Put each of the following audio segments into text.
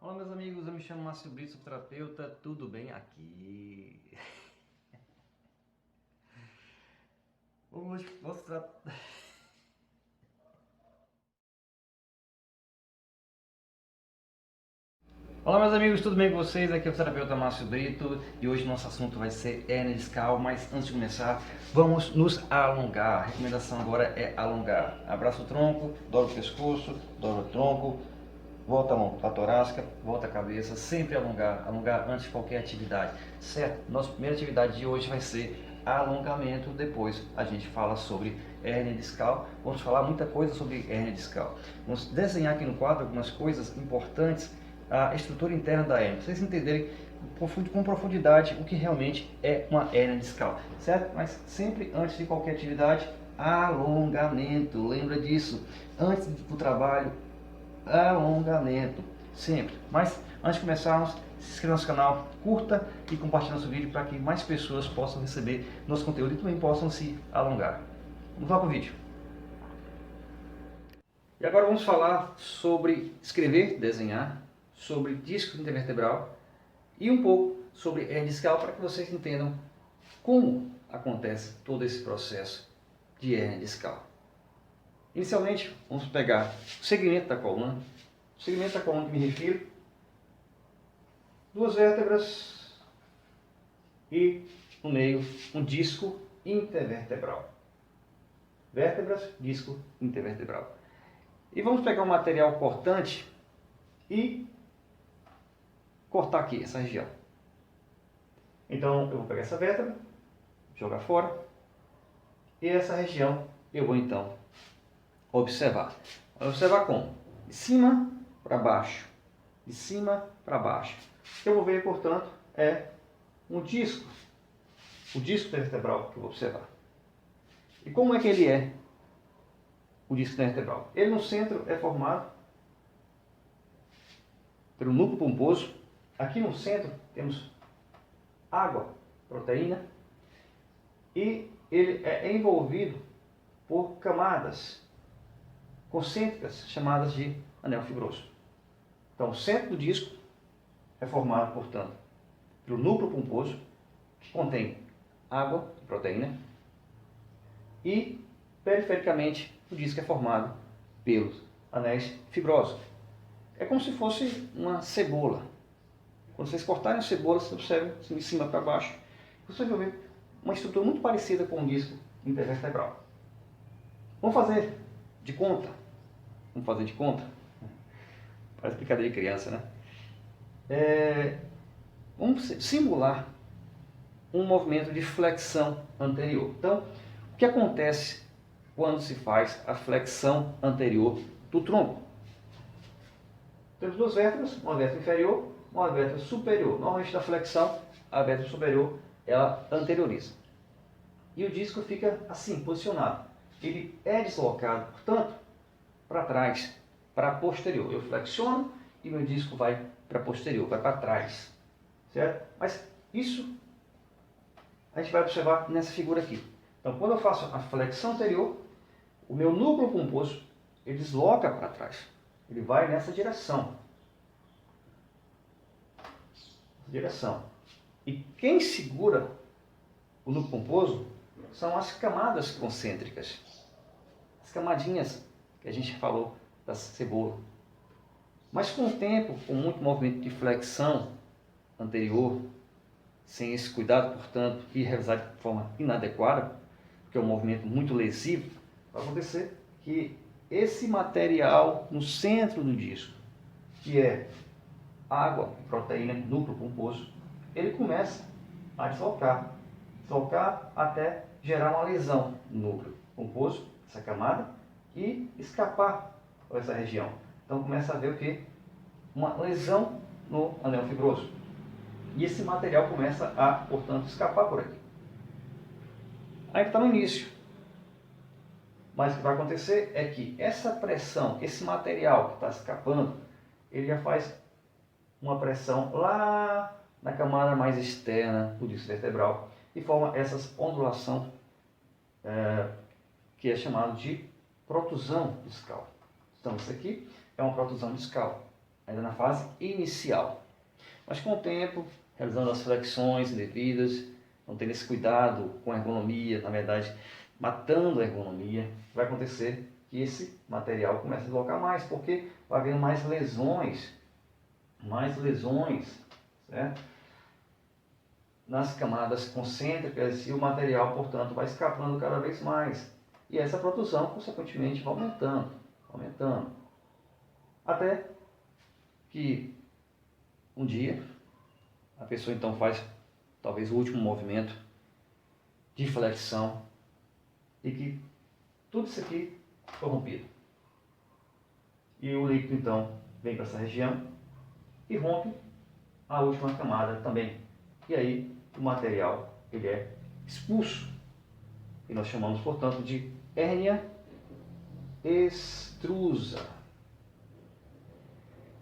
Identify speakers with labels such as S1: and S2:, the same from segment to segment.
S1: Olá meus amigos, eu me chamo Márcio Brito, sou terapeuta, tudo bem aqui? Hoje posso tratar... Olá meus amigos, tudo bem com vocês? Aqui é o terapeuta Márcio Brito e hoje nosso assunto vai ser hérnia discal, mas antes de começar, vamos nos alongar. A recomendação agora é alongar. Abraça o tronco, dobra o pescoço, dobra o tronco, volta a mão para a torácica, volta a cabeça, sempre alongar, alongar antes de qualquer atividade, certo? Nossa primeira atividade de hoje vai ser alongamento, depois a gente fala sobre hérnia discal, vamos falar muita coisa sobre hérnia discal. Vamos desenhar aqui no quadro algumas coisas importantes, a estrutura interna da hérnia, para vocês entenderem com profundidade o que realmente é uma hérnia discal, certo? Mas sempre antes de qualquer atividade, alongamento, lembra disso, antes do trabalho, alongamento, sempre. Mas antes de começarmos, se inscreva no nosso canal, curta e compartilhe nosso vídeo para que mais pessoas possam receber nosso conteúdo e também possam se alongar. Vamos lá para o vídeo. E agora vamos falar sobre escrever, desenhar, sobre disco intervertebral e um pouco sobre hérnia discal para que vocês entendam como acontece todo esse processo de hérnia discal. Inicialmente, vamos pegar o segmento da coluna. O segmento da coluna que me refiro, duas vértebras e no meio um disco intervertebral. Vértebras, disco intervertebral. E vamos pegar um material cortante e cortar aqui essa região. Então eu vou pegar essa vértebra, jogar fora e essa região eu vou então observar. Observar como? De cima para baixo, de cima para baixo. Eu vou ver, portanto, é um disco, o disco vertebral que eu vou observar. E como é que ele é, o disco vertebral? Ele no centro é formado pelo núcleo pomposo. Aqui no centro temos água, proteína, e ele é envolvido por camadas concêntricas chamadas de anel fibroso. Então, o centro do disco é formado, portanto, pelo núcleo pomposo, que contém água e proteína, e perifericamente o disco é formado pelos anéis fibrosos. É como se fosse uma cebola. Quando vocês cortarem a cebola, vocês observam de cima para baixo, vocês vão ver uma estrutura muito parecida com o disco intervertebral. Vamos fazer de conta. Vamos fazer de conta? Parece brincadeira de criança, né? Vamos simular um movimento de flexão anterior. Então, o que acontece quando se faz a flexão anterior do tronco? Temos duas vértebras, uma vértebra inferior, uma vértebra superior. Normalmente na flexão, a vértebra superior ela anterioriza. E o disco fica assim, posicionado. Ele é deslocado, portanto, para trás, para posterior. Eu flexiono e meu disco vai para posterior, vai para trás. Certo? Mas isso a gente vai observar nessa figura aqui. Então, quando eu faço a flexão anterior, o meu núcleo pomposo ele desloca para trás. Ele vai nessa direção. E quem segura o núcleo pomposo são as camadas concêntricas. As camadinhas que a gente falou da cebola. Mas com o tempo, com muito movimento de flexão anterior, sem esse cuidado, portanto, e realizado de forma inadequada, porque é um movimento muito lesivo, vai acontecer que esse material no centro do disco, que é água, proteína, núcleo pomposo, ele começa a deslocar até gerar uma lesão no núcleo pomposo, essa camada, e escapar dessa região. Então começa a ver o que? Uma lesão no anel fibroso. E esse material começa a, portanto, escapar por aqui. Aí está no início. Mas o que vai acontecer é que essa pressão, esse material que está escapando, ele já faz uma pressão lá na camada mais externa do disco vertebral e forma essa ondulação que é chamada de protusão discal. Então isso aqui é uma protusão discal. ainda na fase inicial. Mas com o tempo, realizando as flexões devidas, não tendo esse cuidado com a ergonomia, na verdade, matando a ergonomia, vai acontecer que esse material começa a deslocar mais, porque vai havendo mais lesões, certo? Nas camadas concêntricas, e o material, portanto, vai escapando cada vez mais. E essa protusão, consequentemente, vai aumentando. Até que um dia a pessoa então faz talvez o último movimento de flexão e que tudo isso aqui foi rompido. E o líquido então vem para essa região e rompe a última camada também. E aí o material ele é expulso. E nós chamamos, portanto, de hérnia extrusa.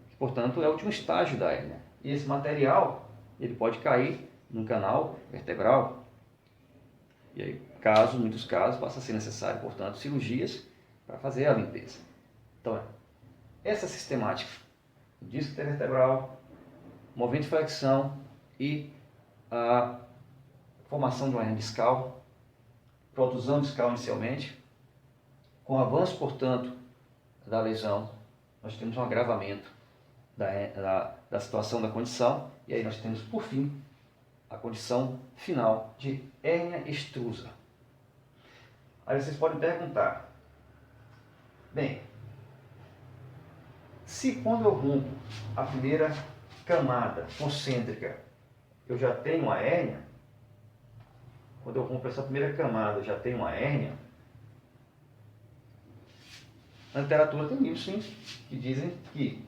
S1: Que, portanto, é o último estágio da hérnia. E esse material ele pode cair no canal vertebral. E aí, muitos casos, passa a ser necessário, portanto, cirurgias para fazer a limpeza. Então, essa sistemática, o disco intervertebral, movimento de flexão e a formação de uma hernia discal, protusão discal inicialmente, com o avanço, portanto, da lesão, nós temos um agravamento da situação da condição, e aí nós temos, por fim, a condição final de hérnia extrusa. Aí vocês podem perguntar, bem, se quando eu rompo a primeira camada concêntrica, eu já tenho uma hérnia, quando eu rompo essa primeira camada, eu já tenho uma hérnia, na literatura tem livros, sim, que dizem que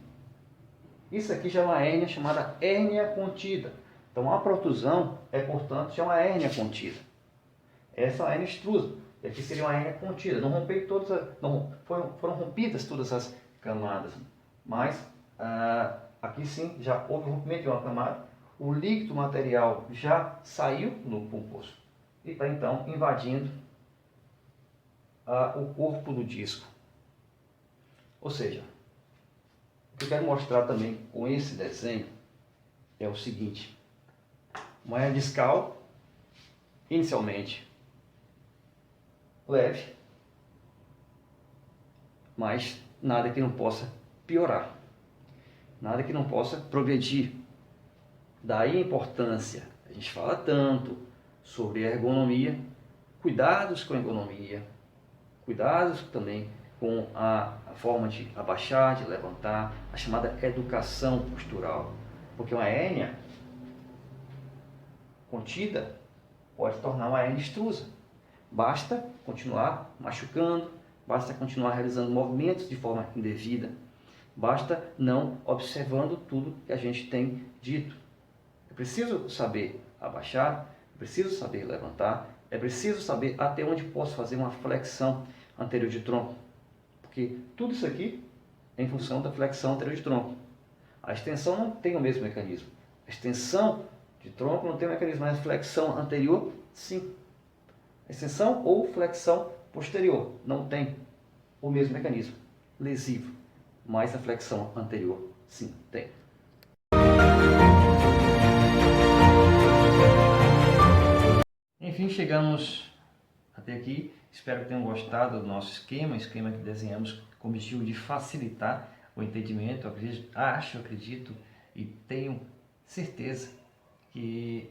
S1: isso aqui já é uma hérnia chamada hérnia contida. Então, a protusão é, portanto, já uma hérnia contida. Essa é a hérnia extrusa. E aqui seria uma hérnia contida. Não rompei foram rompidas todas as camadas. Mas, aqui sim, já houve rompimento de uma camada. O líquido material já saiu no composto. E está, então, invadindo o corpo do disco. Ou seja, o que eu quero mostrar também com esse desenho é o seguinte. Uma hérnia discal, inicialmente leve, mas nada que não possa piorar, nada que não possa progredir. Daí a importância, a gente fala tanto sobre a ergonomia, cuidados com a ergonomia, cuidados também com a forma de abaixar, de levantar, a chamada educação postural, porque uma hérnia contida pode tornar uma hérnia extrusa. Basta continuar machucando, basta continuar realizando movimentos de forma indevida, basta não observando tudo que a gente tem dito. É preciso saber abaixar, é preciso saber levantar, é preciso saber até onde posso fazer uma flexão anterior de tronco, porque tudo isso aqui é em função da flexão anterior de tronco. A extensão não tem o mesmo mecanismo. A extensão de tronco não tem o mecanismo, mas a flexão anterior, sim. A extensão ou flexão posterior não tem o mesmo mecanismo lesivo, mas a flexão anterior, sim, tem. Enfim, chegamos até aqui. Espero que tenham gostado do nosso esquema que desenhamos com o objetivo de facilitar o entendimento. Acredito e tenho certeza que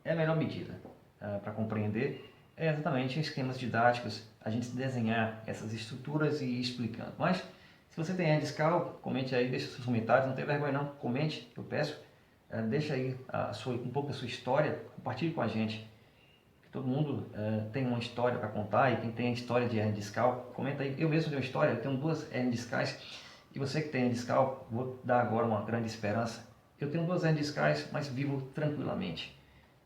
S1: é a melhor medida para compreender é exatamente em esquemas didáticos, a gente desenhar essas estruturas e ir explicando. Mas, se você tem hérnia discal, comente aí, deixe seus comentários, não tem vergonha não, comente, eu peço. Deixa aí um pouco da sua história, compartilhe com a gente. Todo mundo tem uma história para contar, e quem tem a história de hérnia discal, comenta aí. Eu mesmo tenho uma história, eu tenho 2 hérnias discais, e você que tem hérnia discal, vou dar agora uma grande esperança. Eu tenho 2 hérnias discais, mas vivo tranquilamente.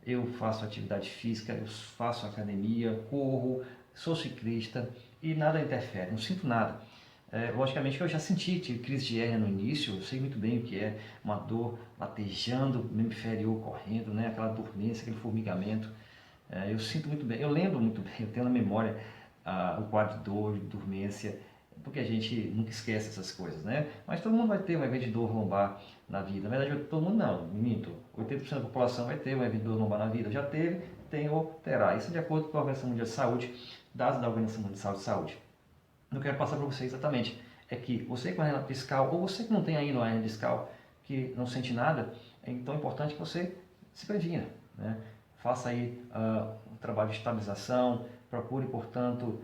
S1: Eu faço atividade física, eu faço academia, corro, sou ciclista e nada interfere, não sinto nada. Logicamente que eu já tive crise de hérnia no início, eu sei muito bem o que é uma dor latejando, membro inferior correndo, né? Aquela dormência, aquele formigamento. Eu sinto muito bem, eu lembro muito bem, eu tenho na memória o quadro de dor, de dormência
S2: porque a gente nunca esquece essas coisas, né? Mas todo mundo vai ter um evento de dor lombar na vida. Na verdade, todo mundo não, minto. 80% da população vai ter um evento de dor lombar na vida. Já teve, tem ou terá. Isso de acordo com a Organização Mundial de Saúde, dados da Organização Mundial de Saúde. Eu quero passar para você exatamente é que você com a hernia discal, ou você que não tem ainda uma hernia discal, que não sente nada, é então importante que você se previna, né? Faça aí um trabalho de estabilização, procure, portanto,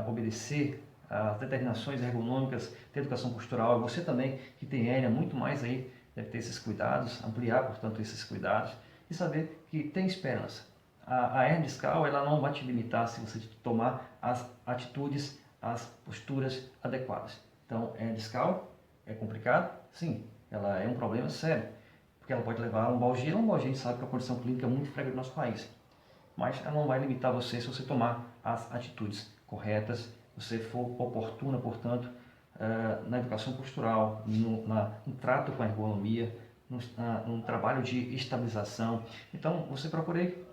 S2: obedecer às determinações ergonômicas da educação postural. E você também, que tem hérnia, muito mais aí, deve ter esses cuidados, ampliar, portanto, esses cuidados e saber que tem esperança. A hernia discal, ela não vai te limitar se você tomar as atitudes, as posturas adequadas. Então, hernia discal é complicado? Sim, ela é um problema sério, porque ela pode levar a lombalgia. A lombalgia, a gente sabe que é uma condição clínica muito frequente no nosso país, mas ela não vai limitar você se você tomar as atitudes corretas, você for oportuna, portanto, na educação postural, no trato com a ergonomia, no trabalho de estabilização. Então, você procure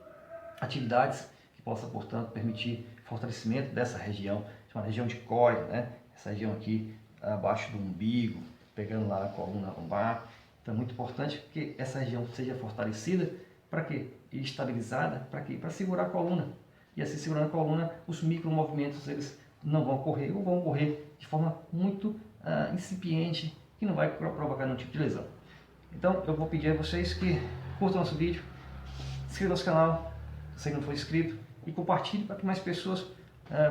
S2: atividades que possam, portanto, permitir fortalecimento dessa região, chamada região de core, né? Essa região aqui abaixo do umbigo, pegando lá a coluna lombar. Então é muito importante que essa região seja fortalecida. Para quê? E estabilizada. Para quê? Para segurar a coluna. E assim, segurando a coluna, os micromovimentos eles não vão ocorrer ou vão ocorrer de forma muito incipiente, que não vai provocar nenhum tipo de lesão. Então eu vou pedir a vocês que curtam nosso vídeo, se inscrevam no nosso canal, se você não for inscrito, e compartilhe para que mais pessoas,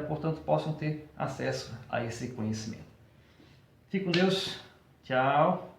S2: portanto, possam ter acesso a esse conhecimento. Fique com Deus. Tchau.